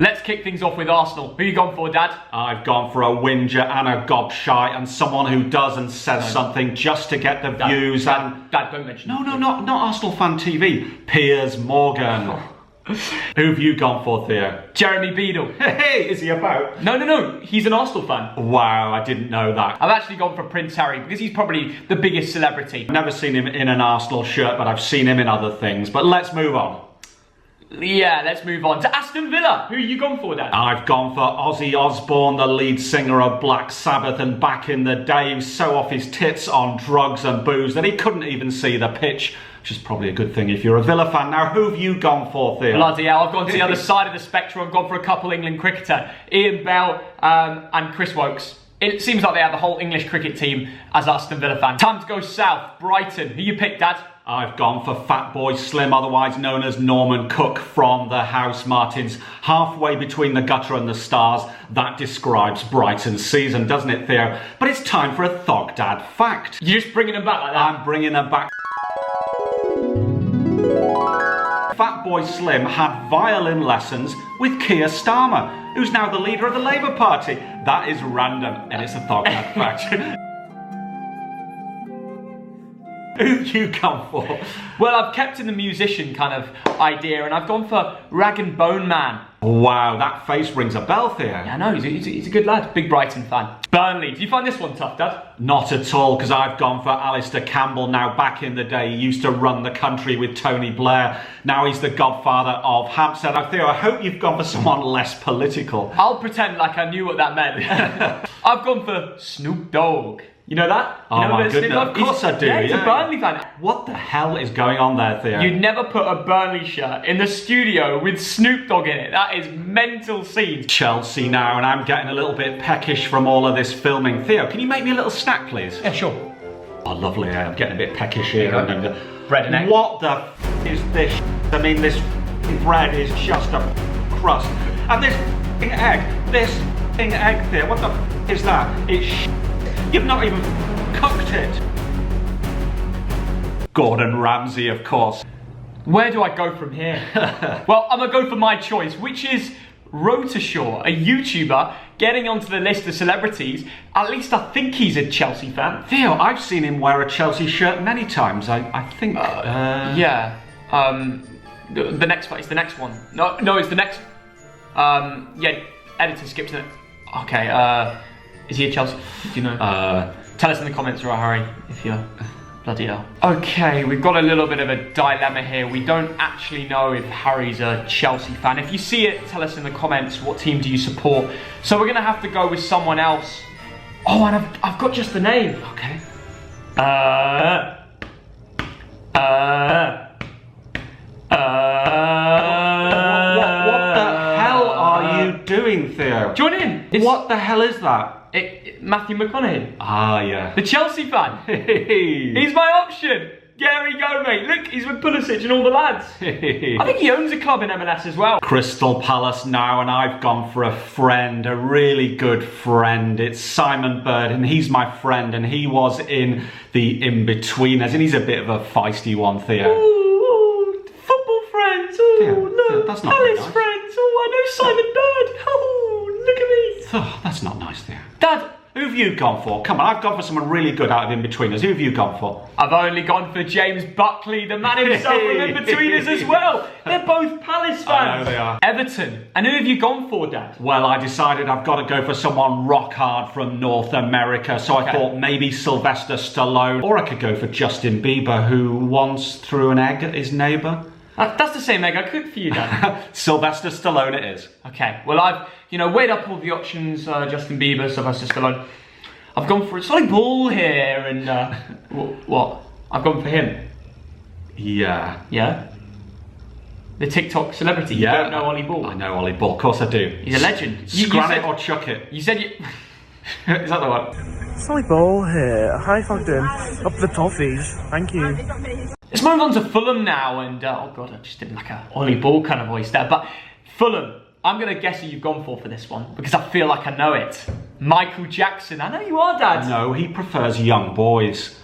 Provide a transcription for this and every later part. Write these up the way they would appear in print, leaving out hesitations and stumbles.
Let's kick things off with Arsenal. Who you gone for, Dad? I've gone for a whinger and a gobshite and someone who does and says something just to get the views. Dad, don't mention. No, not Arsenal Fan TV. Piers Morgan. Who've you gone for, Theo? Jeremy Beadle. Hey, is he about? No. He's an Arsenal fan. Wow, I didn't know that. I've actually gone for Prince Harry because he's probably the biggest celebrity. I've never seen him in an Arsenal shirt, but I've seen him in other things. But let's move on. Yeah, let's move on to Aston Villa. Who you gone for, Dad? I've gone for Ozzy Osbourne, the lead singer of Black Sabbath, and back in the day he was so off his tits on drugs and booze that he couldn't even see the pitch, which is probably a good thing if you're a Villa fan. Now, who've you gone for, Theo? Bloody hell, I've gone to the other side of the spectrum. I've gone for a couple England cricketer, Ian Bell and Chris Wokes. It seems like they have the whole English cricket team as Aston Villa fans. Time to go south, Brighton. Who you picked, Dad? I've gone for Fatboy Slim, otherwise known as Norman Cook from the House Martins. Halfway between the gutter and the stars, that describes Brighton's season, doesn't it, Theo? But it's time for a Thog Dad fact. You're just bringing them back like that? I'm bringing them back. Fatboy Slim had violin lessons with Keir Starmer, who's now the leader of the Labour Party. That is random, and it's a Thog Dad fact. Who you come for? Well, I've kept in the musician kind of idea, and I've gone for Rag and Bone Man. Wow, that face rings a bell, Theo. Yeah, I know, he's a good lad. Big Brighton fan. Burnley, do you find this one tough, Dad? Not at all, because I've gone for Alistair Campbell. Now, back in the day, he used to run the country with Tony Blair. Now he's the godfather of Hampstead. Now, Theo, I hope you've gone for someone less political. I'll pretend like I knew what that meant. I've gone for Snoop Dogg. You know that? Oh my goodness, of course I do. Yeah, he's a Burnley fan. What the hell is going on there, Theo? You'd never put a Burnley shirt in the studio with Snoop Dogg in it. That is mental scenes. Chelsea now, and I'm getting a little bit peckish from all of this filming. Theo, can you make me a little snack, please? Yeah, sure. Oh, lovely. I'm getting a bit peckish here. Bread and egg. What the is this? I mean, this bread is just a crust. And this egg, Theo, what the is that? It's You've not even cooked it. Gordon Ramsay, of course. Where do I go from here? Well, I'm gonna go for my choice, which is Rotashaw, a YouTuber getting onto the list of celebrities. At least I think he's a Chelsea fan. Theo, I've seen him wear a Chelsea shirt many times. I think. Yeah. The next one. It's the next one. No, it's the next. Yeah. Editor skipped it. Okay. Is he a Chelsea? Do you know? Tell us in the comments, right, Harry, if you're bloody hell. Okay, we've got a little bit of a dilemma here. We don't actually know if Harry's a Chelsea fan. If you see it, tell us in the comments, what team do you support? So we're gonna have to go with someone else. Oh, and I've got just the name. Okay. What the hell are you doing, Theo? Join in. What the hell is that? Matthew McConaughey. Ah, yeah. The Chelsea fan. He's my option. There we go, mate. Look, he's with Pulisic and all the lads. I think he owns a club in MLS as well. Crystal Palace now, and I've gone for a friend, a really good friend. It's Simon Bird, and he's my friend, and he was in the Inbetweeners, and he's a bit of a feisty one, Theo. Ooh, football friends. Oh, look, that's not Palace nice. friends. Oh, I know Simon Bird. Oh, look at me. Oh, that's not nice, Theo. Dad, who've you gone for? Come on, I've gone for someone really good out of Inbetweeners. Who've you gone for? I've only gone for James Buckley, the man himself from Inbetweeners as well. They're both Palace fans. I know they are. Everton. And who have you gone for, Dad? Well, I decided I've got to go for someone rock hard from North America, so I thought maybe Sylvester Stallone, or I could go for Justin Bieber, who once threw an egg at his neighbour. That's the same egg I cooked for you, Dad. Sylvester Stallone it is. Okay, well I've, weighed up all the options, Justin Bieber, Sylvester Stallone. I've gone for a solid ball here, and what? I've gone for him. Yeah. Yeah? The TikTok celebrity. Yeah. You don't know Ollie Ball? I know Ollie Ball, of course I do. He's a legend. Scran it or chuck it. You said you... Is that the one? Solid ball here. Hi, Thogden. Up the toffees. Thank you. Let's move on to Fulham now, and oh god, I just did like a Ollie Ball kind of voice there, but Fulham, I'm going to guess who you've gone for this one, because I feel like I know it. Michael Jackson. I know you are, Dad. No, he prefers young boys.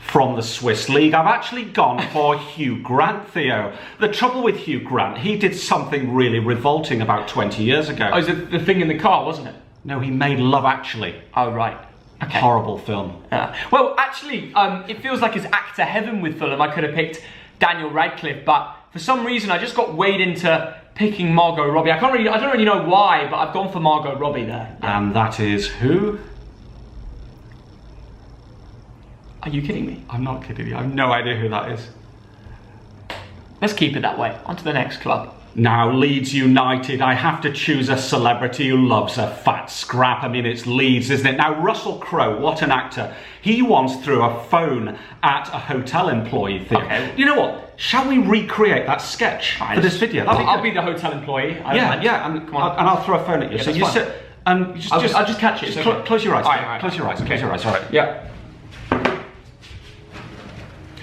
From the Swiss League, I've actually gone for Hugh Grant, Theo. The trouble with Hugh Grant, he did something really revolting about 20 years ago. Oh, it was the thing in the car, wasn't it? No, he made Love Actually. Oh, right. Okay. Horrible film. Well, actually, it feels like it's actor heaven with Fulham. I could have picked Daniel Radcliffe, but for some reason I just got weighed into picking Margot Robbie. I don't really know why, but I've gone for Margot Robbie there. Yeah. And that is who? Are you kidding me? I'm not kidding you. I have no idea who that is. Let's keep it that way. On to the next club. Now, Leeds United, I have to choose a celebrity who loves a fat scrap. I mean, it's Leeds, isn't it? Now, Russell Crowe, what an actor. He once threw a phone at a hotel employee thing. Okay. You know what? Shall we recreate that sketch for this video? I'll be the hotel employee. Yeah, and I'll throw a phone at you. Yeah, so you sit and I'll just catch it. Close your eyes. All right. Close your eyes. Okay. Close your eyes. All right. Yeah.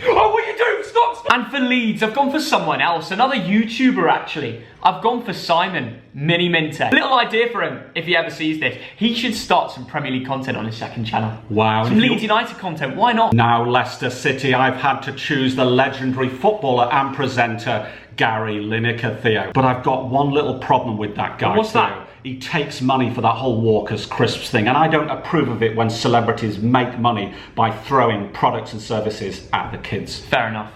Oh, what are you doing? Stop! And for Leeds, I've gone for someone else, another YouTuber actually. I've gone for Simon Miniminter. Little idea for him, if he ever sees this. He should start some Premier League content on his second channel. Wow. Some Leeds United content, why not? Now, Leicester City, I've had to choose the legendary footballer and presenter Gary Lineker, Theo. But I've got one little problem with that guy, What's Theo. that? He takes money for that whole Walker's Crisps thing, and I don't approve of it when celebrities make money by throwing products and services at the kids. Fair enough.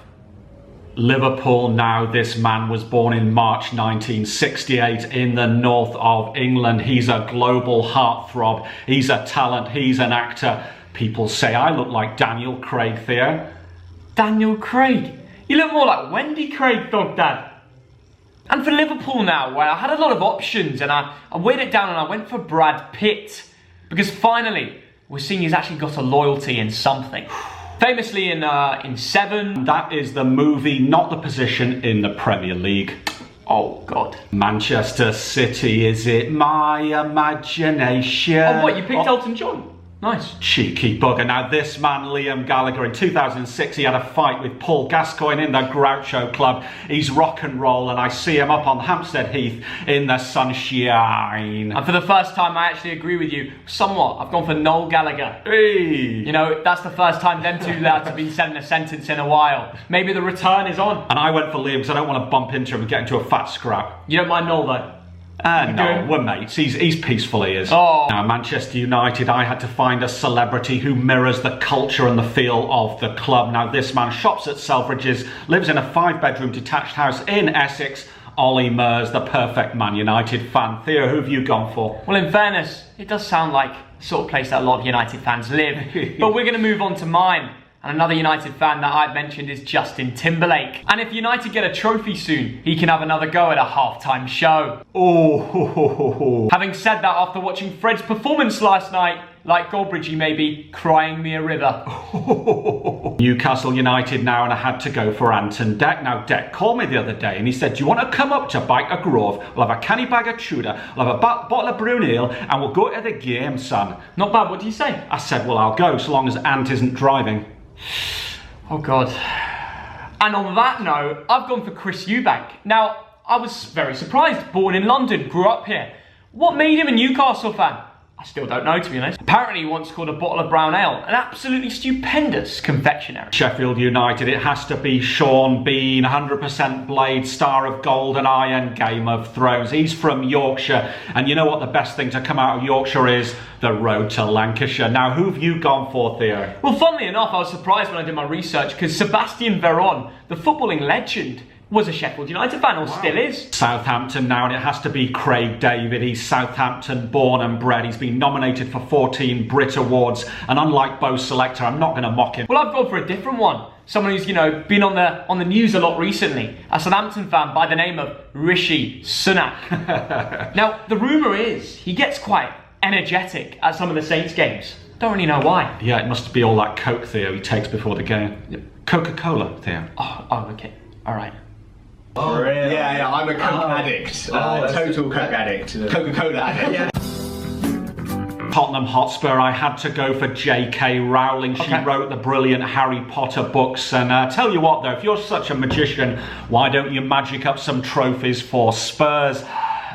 Liverpool now, this man was born in March 1968 in the north of England. He's a global heartthrob, he's a talent, he's an actor. People say I look like Daniel Craig, Theo. Daniel Craig? You look more like Wendy Craig, Dog Dad. And for Liverpool now, where I had a lot of options and I weighed it down and I went for Brad Pitt. Because finally, we're seeing he's actually got a loyalty in something. Famously in Seven. That is the movie, not the position in the Premier League. Oh, God. Manchester City, is it my imagination? Oh, what, you picked Elton John? Nice. Cheeky bugger. Now, this man, Liam Gallagher, in 2006, he had a fight with Paul Gascoigne in the Groucho Club. He's rock and roll, and I see him up on Hampstead Heath in the sunshine. And for the first time, I actually agree with you. Somewhat. I've gone for Noel Gallagher. Hey. You know, that's the first time them two lads have been sending a sentence in a while. Maybe the return is on. And I went for Liam because I don't want to bump into him and get into a fat scrap. You don't mind Noel, though? No, we're mates. He's peaceful, he is. Oh. Now, Manchester United, I had to find a celebrity who mirrors the culture and the feel of the club. Now, this man shops at Selfridges, lives in a 5-bedroom detached house in Essex. Ollie Mers, the perfect Man United fan. Theo, who have you gone for? Well, in fairness, it does sound like the sort of place that a lot of United fans live. But we're going to move on to mine. And another United fan that I've mentioned is Justin Timberlake. And if United get a trophy soon, he can have another go at a halftime show. Oh. Having said that, after watching Fred's performance last night, like Goldbridge, he may be crying me a river. Newcastle United now, and I had to go for Anton Deck. Now, Deck called me the other day and he said, do you want to come up to Byker Grove? We'll have a canny bag of tuna, we'll have a bottle of brown ale, and we'll go to the game, son. Not bad, what do you say? I said, well, I'll go, so long as Ant isn't driving. Oh, God. And on that note, I've gone for Chris Eubank. Now, I was very surprised. Born in London, grew up here. What made him a Newcastle fan? I still don't know, to be honest. Apparently, he once called a bottle of brown ale an absolutely stupendous confectionery. Sheffield United, it has to be Sean Bean, 100% Blade, star of GoldenEye and Game of Thrones. He's from Yorkshire, and you know what the best thing to come out of Yorkshire is? The road to Lancashire. Now, who have you gone for, Theo? Well, funnily enough, I was surprised when I did my research because Sebastian Veron, the footballing legend, was a Sheffield United fan, or still is. Southampton now, and it has to be Craig David. He's Southampton born and bred. He's been nominated for 14 Brit Awards, and unlike Bo Selector, I'm not going to mock him. Well, I've gone for a different one. Someone who's, you know, been on the news a lot recently. A Southampton fan by the name of Rishi Sanak. Now, the rumour is he gets quite energetic at some of the Saints games. Don't really know why. Yeah, it must be all that Coke, Theo, he takes before the game. Coca-Cola, Theo. Oh, okay. All right. Oh, really? Yeah, I'm a Coke addict. Total Coke addict. Coca-Cola addict. Yeah. Tottenham Hotspur, I had to go for J.K. Rowling. She wrote the brilliant Harry Potter books. And tell you what, though, if you're such a magician, why don't you magic up some trophies for Spurs?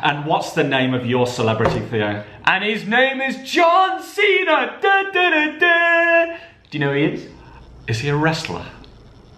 And what's the name of your celebrity, Theo? And his name is John Cena. Da, da, da, da. Do you know who he is? Is he a wrestler?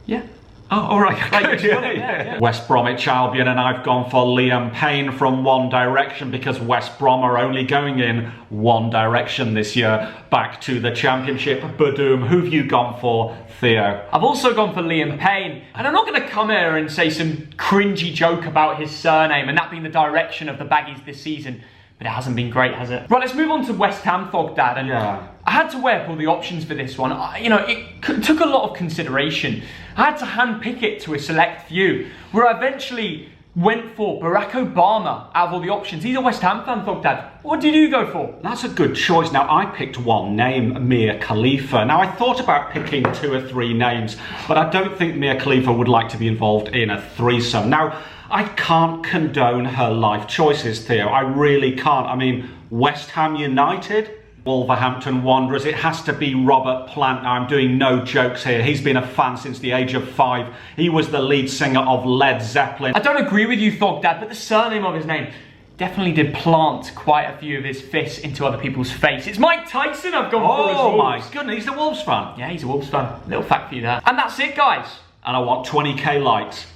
Yeah. Oh, all right. Like, Good, yeah. West Bromwich Albion, and I've gone for Liam Payne from One Direction because West Brom are only going in one direction this year, back to the Championship. Badoom. Who've you gone for, Theo? I've also gone for Liam Payne, and I'm not going to come here and say some cringy joke about his surname and that being the direction of the Baggies this season, but it hasn't been great, has it? Right, let's move on to West Ham, Thogdad, and I had to weigh up all the options for this one. It took a lot of consideration. I had to handpick it to a select few, where I eventually went for Barack Obama out of all the options. He's a West Ham fan, Thogdad. What did you go for? That's a good choice. Now, I picked one name, Mia Khalifa. Now, I thought about picking 2 or 3 names, but I don't think Mia Khalifa would like to be involved in a threesome. Now, I can't condone her life choices, Theo. I really can't. I mean, West Ham United, Wolverhampton Wanderers, it has to be Robert Plant. Now, I'm doing no jokes here. He's been a fan since the age of 5. He was the lead singer of Led Zeppelin. I don't agree with you, Thogdad, but the surname of his name definitely did plant quite a few of his fists into other people's face. It's Mike Tyson I've gone for as well. Oh my goodness, he's a Wolves fan. Yeah, he's a Wolves fan. Little fact for you there. And that's it, guys. And I want 20k likes.